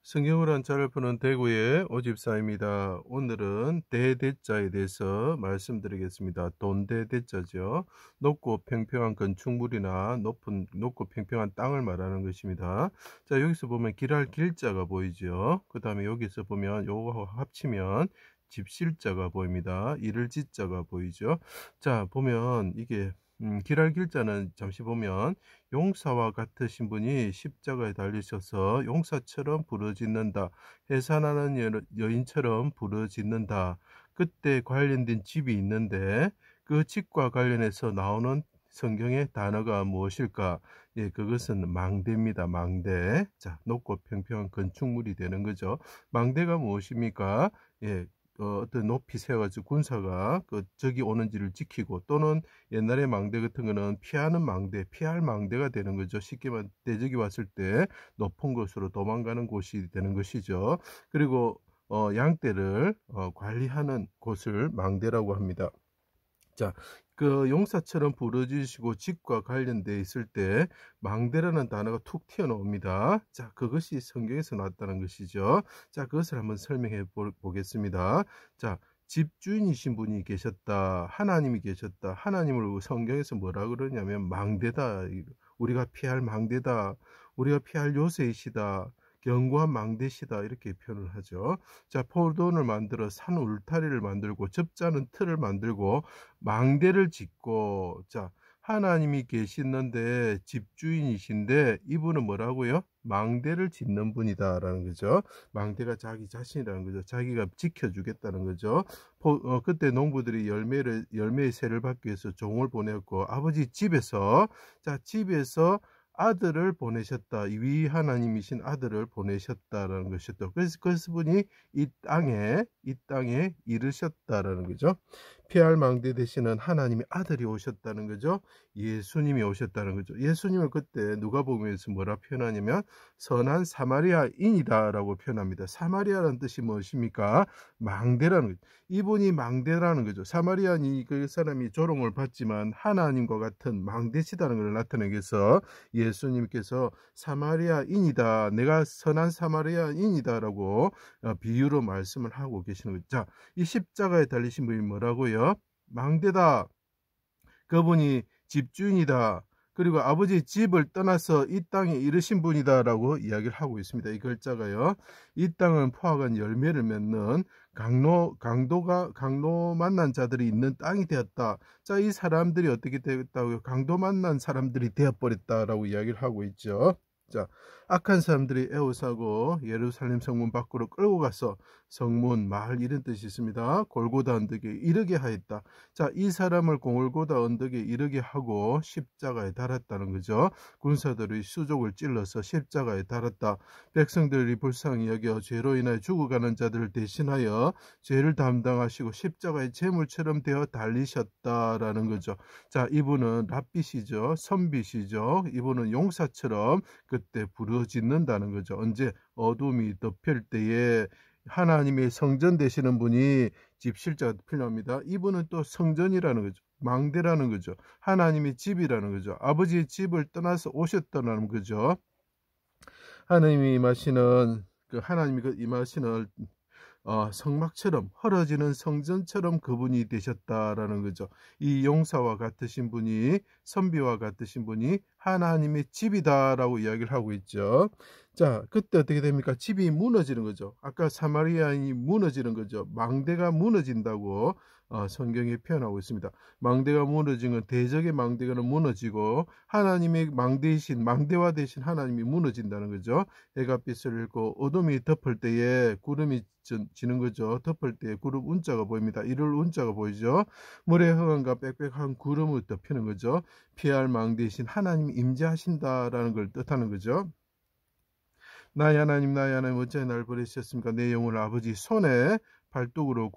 성경을 한자를 푸는 대구의 오집사입니다. 오늘은 대대자에 대해서 말씀드리겠습니다. 돈대대자죠. 높고 평평한 건축물이나 높고 평평한 땅을 말하는 것입니다. 자, 여기서 보면 길할 길자가 보이죠. 그 다음에 여기서 보면 요거하고 합치면 집실자가 보입니다. 이를 지자가 보이죠. 자, 보면 이게 길할 길자는 잠시 보면 용사와 같으신 분이 십자가에 달리셔서 용사처럼 부르짖는다. 해산하는 여인처럼 부르짖는다. 그때 관련된 집이 있는데 그 집과 관련해서 나오는 성경의 단어가 무엇일까? 예, 그것은 망대입니다. 망대. 자, 높고 평평한 건축물이 되는 거죠. 망대가 무엇입니까? 예, 어떤 높이 세워가지고 군사가 저기 오는지를 지키고, 또는 옛날에 망대 같은 거는 피하는 망대, 피할 망대가 되는 거죠. 쉽게 말해 대적이 왔을 때 높은 곳으로 도망가는 곳이 되는 것이죠. 그리고 양떼를 관리하는 곳을 망대라고 합니다. 자, 그 용사처럼 부르짖으시고 집과 관련되어 있을 때 망대라는 단어가 툭 튀어나옵니다. 자, 그것이 성경에서 나왔다는 것이죠. 자, 그것을 한번 설명해 보겠습니다. 자, 집주인이신 분이 계셨다. 하나님이 계셨다. 하나님을 성경에서 뭐라 그러냐면 망대다. 우리가 피할 망대다. 우리가 피할 요새이시다. 견고한 망대시다, 이렇게 표현을 하죠. 자, 포도원을 만들어 산 울타리를 만들고 접자는 틀을 만들고 망대를 짓고, 자, 하나님이 계시는데 집주인이신데 이분은 뭐라고요? 망대를 짓는 분이다라는 거죠. 망대가 자기 자신이라는 거죠. 자기가 지켜주겠다는 거죠. 그때 농부들이 열매의 새를 받기 위해서 종을 보냈고, 아버지 집에서, 자, 집에서 아들을 보내셨다. 위 하나님이신 아들을 보내셨다라는 것이었다. 그래서 그분이 이 땅에 이르셨다라는 거죠. 피할 망대 되시는 하나님의 아들이 오셨다는 거죠. 예수님이 오셨다는 거죠. 예수님을 그때 누가복음에서 뭐라 표현하냐면 선한 사마리아인이다라고 표현합니다. 사마리아라는 뜻이 무엇입니까? 망대라는 거죠. 이분이 망대라는 거죠. 사마리아인이 그 사람이 조롱을 받지만 하나님과 같은 망대시다는 것을 나타내기 위해서 예수님께서 사마리아인이다, 내가 선한 사마리아인이다라고 비유로 말씀을 하고 계시는 거죠. 자, 이 십자가에 달리신 분이 뭐라고요? 망대다. 그분이 집주인이다. 그리고 아버지 집을 떠나서 이 땅에 이르신 분이다라고 이야기를 하고 있습니다. 이 글자가요. 이 땅은 포악한 열매를 맺는 강도 만난 자들이 있는 땅이 되었다. 자, 이 사람들이 어떻게 되었다고요? 강도 만난 사람들이 되어버렸다라고 이야기를 하고 있죠. 자, 악한 사람들이 에워싸고 예루살렘 성문 밖으로 끌고 가서, 성문, 마을, 이런 뜻이 있습니다. 골고다 언덕에 이르게 하였다. 자, 이 사람을 골고다 언덕에 이르게 하고 십자가에 달았다는 거죠. 군사들의 수족을 찔러서 십자가에 달았다. 백성들이 불쌍히 여겨 죄로 인하여 죽어가는 자들을 대신하여 죄를 담당하시고 십자가의 제물처럼 되어 달리셨다라는 거죠. 자, 이분은 랍비시죠. 선비시죠. 이분은 용사처럼 그때 부르짖는다는 거죠. 언제? 어둠이 덮일 때에 하나님의 성전 되시는 분이 집실자가 필요합니다. 이분은 또 성전이라는 거죠. 망대라는 거죠. 하나님의 집이라는 거죠. 아버지의 집을 떠나서 오셨다는 거죠. 하나님이 임하시는 성막처럼 헐어지는 성전처럼 그분이 되셨다라는 거죠. 이 용사와 같으신 분이, 선비와 같으신 분이 하나님의 집이다라고 이야기를 하고 있죠. 자, 그때 어떻게 됩니까? 집이 무너지는 거죠. 아까 사마리아인이 무너지는 거죠. 망대가 무너진다고 성경에 표현하고 있습니다. 망대가 무너진 건, 대적의 망대가 무너지고 하나님의 망대화 되신 하나님이 무너진다는 거죠. 해가 빛을 잃고 어둠이 덮을 때에 구름이 지는 거죠. 덮을 때에 구름 운자가 보입니다. 이를 운자가 보이죠. 물의 허감과 빽빽한 구름을 덮이는 거죠. 피할 망대이신 하나님이 임재하신다라는 걸 뜻하는 거죠. 나의 하나님, 나의 하나님, 어찌하여 날 버리셨습니까? 내 영혼을 아버지 손에 발뚝으로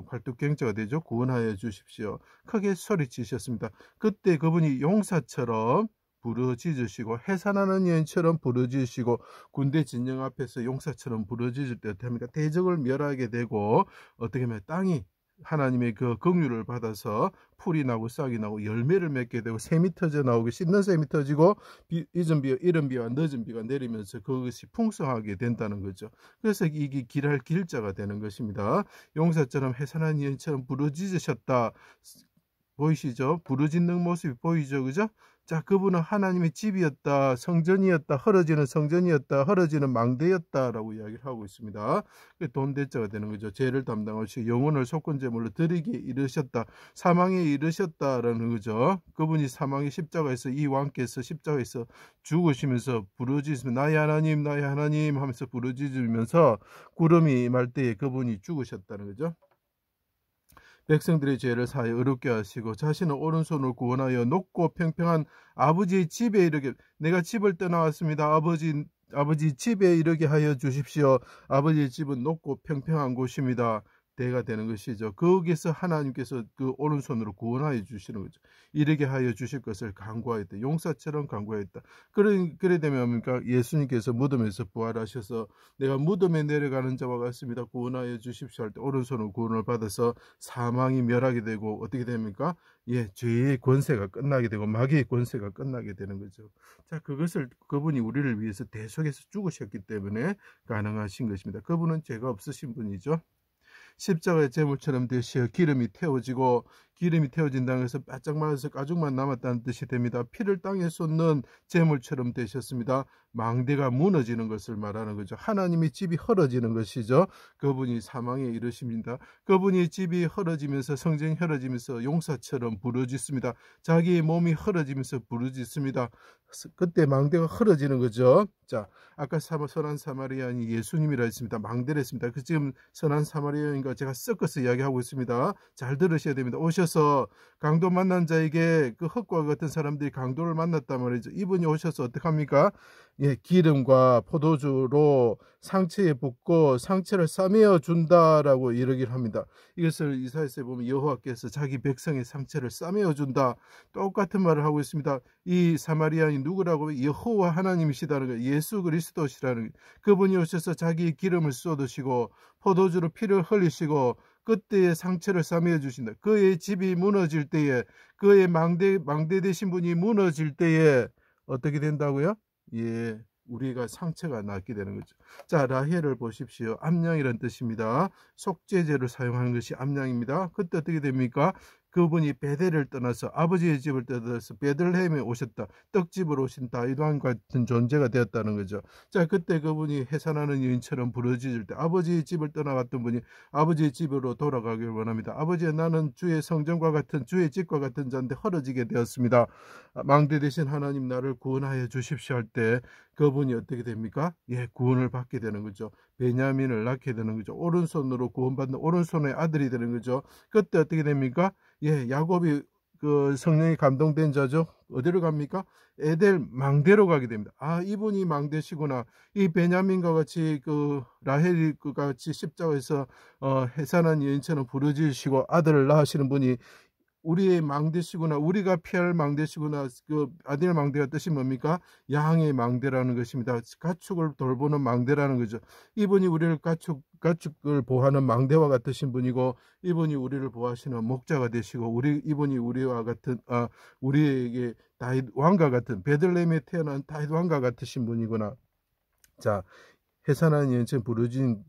발뚝경자가 되죠. 구원하여 주십시오. 크게 소리치셨습니다. 그때 그분이 용사처럼 부르짖으시고, 해산하는 여인처럼 부르짖으시고, 군대 진영 앞에서 용사처럼 부르짖을 때 어떻게 합니까? 대적을 멸하게 되고, 어떻게 하면 땅이 하나님의 그 긍휼을 받아서 풀이 나고 싹이 나고 열매를 맺게 되고 샘이 터져 나오고 씻는 샘이 터지고 이른 비와 늦은 비가 내리면서 그것이 풍성하게 된다는 거죠. 그래서 이게 길할 길자가 되는 것입니다. 용사처럼 해산한 여인처럼 부르짖으셨다. 보이시죠? 부르짖는 모습이 보이죠, 그죠? 자, 그분은 하나님의 집이었다, 성전이었다, 헐어지는 성전이었다, 헐어지는 망대였다라고 이야기를 하고 있습니다. 돈대자가 되는 거죠. 죄를 담당하시고 영혼을 속건제물로 드리게 이르셨다, 사망에 이르셨다라는 거죠. 그분이 사망의 십자가에서 이 왕께서 십자가에서 죽으시면서 부르짖으면 나의 하나님 하면서 부르짖으면서 구름이 임할 때에 그분이 죽으셨다는 거죠. 백성들의 죄를 사하여 의롭게 하시고 자신은 오른손으로 구원하여 높고 평평한 아버지의 집에 이르게, 내가 집을 떠나왔습니다. 아버지 집에 이르게 하여 주십시오. 아버지의 집은 높고 평평한 곳입니다. 대가 되는 것이죠. 거기서 하나님께서 그 오른손으로 구원하여 주시는 거죠. 이르게 하여 주실 것을 간구하였다. 용사처럼 간구하였다. 그래 되면 뭡니까? 예수님께서 무덤에서 부활하셔서 내가 무덤에 내려가는 자와 같습니다. 구원하여 주십시오 할 때 오른손으로 구원을 받아서 사망이 멸하게 되고 어떻게 됩니까? 예, 죄의 권세가 끝나게 되고 마귀의 권세가 끝나게 되는 거죠. 자, 그것을 그분이 우리를 위해서 대속해서 죽으셨기 때문에 가능하신 것입니다. 그분은 죄가 없으신 분이죠. 십자가의 제물처럼 되시어 기름이 태워진다는 것은 바짝 말라서 가죽만 남았다는 뜻이 됩니다. 피를 땅에 쏟는 제물처럼 되셨습니다. 망대가 무너지는 것을 말하는 거죠. 하나님의 집이 헐어지는 것이죠. 그분이 사망에 이르십니다. 그분이 집이 헐어지면서 성전이 헐어지면서 용사처럼 부르짖습니다. 자기의 몸이 헐어지면서 부르짖습니다. 그때 망대가 헐어지는 거죠. 자, 아까 선한 사마리아인이 예수님이라 했습니다. 망대를 했습니다. 그 지금 선한 사마리아인과 제가 섞어서 이야기하고 있습니다. 잘 들으셔야 됩니다. 오셔서 강도 만난 자에게 그 흙과 같은 사람들이 강도를 만났단 말이죠. 이분이 오셔서 어떻게 합니까? 예, 기름과 포도주로 상처에 붓고 상처를 싸매어 준다라고 이러기를 합니다. 이것을 이사야서에 보면 여호와께서 자기 백성의 상처를 싸매어 준다. 똑같은 말을 하고 있습니다. 이 사마리아인이 누구라고? 여호와 하나님이시다는 거예요. 예수 그리스도시라는 거예요. 그분이 오셔서 자기 기름을 쏟으시고 포도주로 피를 흘리시고 그때의 상처를 싸매어 주신다. 그의 집이 무너질 때에, 그의 망대 되신 분이 무너질 때에 어떻게 된다고요? 예, 우리가 상처가 낫게 되는 거죠. 자, 라헬을 보십시오. 암양이라는 뜻입니다. 속죄제를 사용하는 것이 암양입니다. 그때 어떻게 됩니까? 그분이 베델을 떠나서 아버지의 집을 떠나서 베들레헴에 오셨다. 떡집으로 오신 다윗 왕 같은 존재가 되었다는 거죠. 자, 그때 그분이 해산하는 여인처럼 부르짖을 때 아버지의 집을 떠나갔던 분이 아버지의 집으로 돌아가길 원합니다. 아버지, 나는 주의 성전과 같은 주의 집과 같은 자인데 헐어지게 되었습니다. 망대 대신 하나님 나를 구원하여 주십시오 할 때 그분이 어떻게 됩니까? 예, 구원을 받게 되는 거죠. 베냐민을 낳게 되는 거죠. 오른손으로 구원받는 오른손의 아들이 되는 거죠. 그때 어떻게 됩니까? 예, 야곱이 그 성령이 감동된 자죠. 어디로 갑니까? 에델 망대로 가게 됩니다. 아, 이분이 망대시구나. 이 베냐민과 같이 그 라헬과 같이 십자가에서 해산한 여인처럼 부르짖으시고 아들을 낳으시는 분이 우리의 망대시구나, 우리가 피할 망대시구나. 그 아들 망대가 뜻이 뭡니까? 양의 망대라는 것입니다. 가축을 돌보는 망대라는 거죠. 이분이 우리를 가축을 보호하는 망대와 같으신 분이고, 이분이 우리를 보호하시는 목자가 되시고, 이분이 우리와 같은 우리에게 다윗 왕과 같은 베들레헴에 태어난 다윗 왕과 같으신 분이구나. 자, 해산한 여인처럼 부르짖은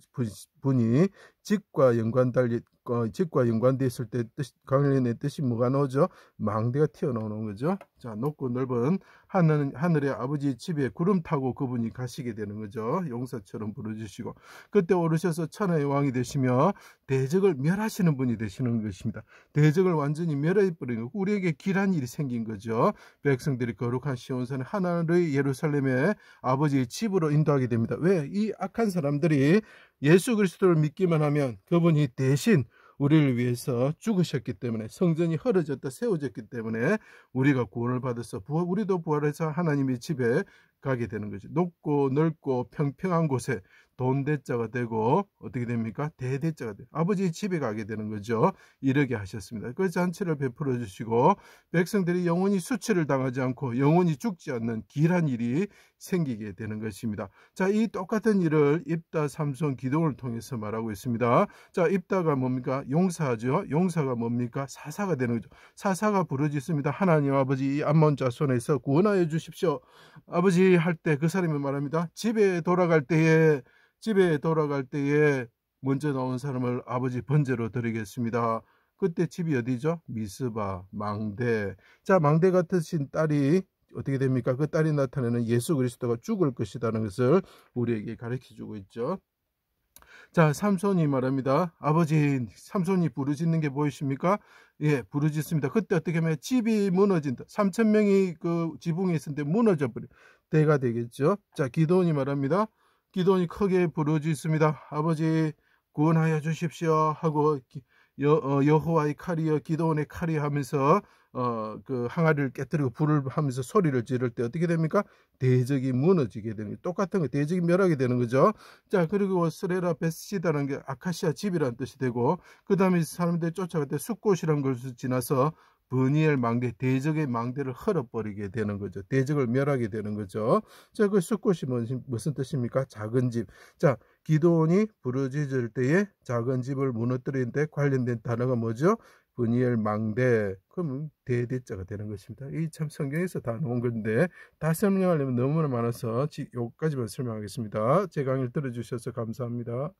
분이 집과 연관되어 있을 때 관련의 뜻이 뭐가 나오죠? 망대가 튀어나오는 거죠. 자, 높고 넓은 하늘의 아버지 집에 구름 타고 그분이 가시게 되는 거죠. 용사처럼 부르짖으시고 그때 오르셔서 천하의 왕이 되시며 대적을 멸하시는 분이 되시는 것입니다. 대적을 완전히 멸해버리는 거. 우리에게 길한 일이 생긴 거죠. 백성들이 거룩한 시온산의 하나의 예루살렘에 아버지의 집으로 인도하게 됩니다. 왜? 이 악한 사람들이 예수 그리스도를 믿기만 하면 그분이 대신 우리를 위해서 죽으셨기 때문에, 성전이 헐어졌다 세워졌기 때문에 우리가 구원을 받아서 우리도 부활해서 하나님의 집에 가게 되는 거죠. 높고 넓고 평평한 곳에 돈대자가 되고 어떻게 됩니까? 대대자가 돼요. 아버지의 집에 가게 되는 거죠. 이르게 하셨습니다. 그 잔치를 베풀어 주시고 백성들이 영원히 수치를 당하지 않고 영원히 죽지 않는 길한 일이 생기게 되는 것입니다. 자, 이 똑같은 일을 입다, 삼손, 기도를 통해서 말하고 있습니다. 자, 입다가 뭡니까? 용사죠. 용사가 뭡니까? 사사가 되는 거죠. 사사가 부르짖습니다. 하나님 아버지, 이 암몬 자손에서 구원하여 주십시오. 아버지 할 때 그 사람이 말합니다. 집에 돌아갈 때에 먼저 나온 사람을 아버지 번제로 드리겠습니다. 그때 집이 어디죠? 미스바, 망대. 자, 망대 같으신 딸이 어떻게 됩니까? 그 딸이 나타내는 예수 그리스도가 죽을 것이라는 것을 우리에게 가르쳐주고 있죠. 자, 삼손이 말합니다. 아버지, 삼손이 부르짖는 게 보이십니까? 예, 부르짖습니다. 그때 어떻게 하면 집이 무너진다. 3,000명이 그 지붕에 있었는데 무너져 버려. 대가 되겠죠. 자, 기도원이 말합니다. 기도원이 크게 부르짖습니다. 아버지, 구원하여 주십시오 하고 여호와의 칼이여 기도원의 칼이 하면서 그 항아리를 깨뜨리고 불을 하면서 소리를 지를 때 어떻게 됩니까? 대적이 무너지게 되는 거예요. 똑같은 거 대적이 멸하게 되는 거죠. 자, 그리고 스레라 베스시다라는 게 아카시아 집이라는 뜻이 되고, 그 다음에 사람들이 쫓아갈 때 숫꽃이라는 것을 지나서 브니엘 망대, 대적의 망대를 헐어버리게 되는 거죠. 대적을 멸하게 되는 거죠. 자, 그 숫꽃이 무슨 뜻입니까? 작은 집. 자, 기도원이 부르짖을 때에 작은 집을 무너뜨리는데 관련된 단어가 뭐죠? 브니엘 망대. 그러면 대대자가 되는 것입니다. 이 참 성경에서 다 나온 건데 다 설명하려면 너무나 많아서 여기까지만 설명하겠습니다. 제 강의를 들어주셔서 감사합니다.